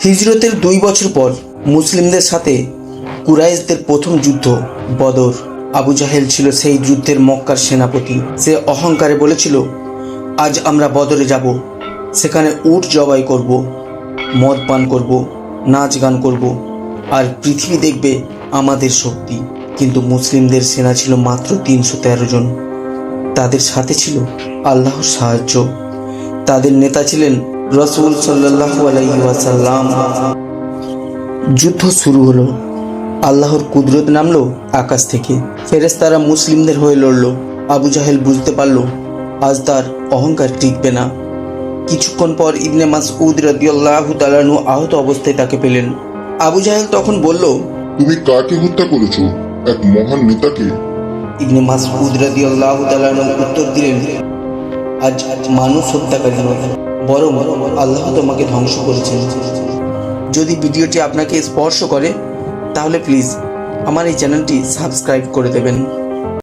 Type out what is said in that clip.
হিজরতের 2 বছর পর মুসলিমদের সাথে কুরাইশদের প্রথম যুদ্ধ বদর। আবু জাহেল ছিল সেই যুদ্ধের মক্কার সেনাপতি। সে অহংকারে বলেছিল, আজ আমরা বদরে যাব, সেখানে উট জবাই করব, মদ পান করব, নাচ গান করব, আর পৃথিবী দেখবে আমাদের শক্তি। কিন্তু মুসলিমদের সেনা ছিল মাত্র 313 জন। তাদের সাথে ছিল আল্লাহর সাহায্য। তাদের নেতা ছিলেন রাসূল সাল্লাল্লাহু আলাইহি ওয়াসাল্লাম। যুদ্ধ শুরু হলো। আল্লাহর কুদরত নামলো আকাশ থেকে। ফেরেশতারা মুসলিমদের হয়ে লড়ল। আবু জাহেল বুঝতে পারল আজ তার অহংকার টিকবে না। কিছুক্ষণ পর ইবনে মাসউদ রাদিয়াল্লাহু তাআলা আনহু আহত অবস্থায় তাকে পেলেন। আবু জাহেল তখন বলল, তুমি কাকে হত্যা করেছো? এক মহান নেতাকে। ইবনে মাসউদ রাদিয়াল্লাহু তাআলা আনহু উত্তর দিলেন, আজ মানুষ হত্যাকারী নয়, বরং আল্লাহ তোমাকে ধ্বংস করেছেন। যদি ভিডিওটি আপনাকে স্পর্শ করে তাহলে প্লিজ আমার এই চ্যানেলটি সাবস্ক্রাইব করে দেবেন।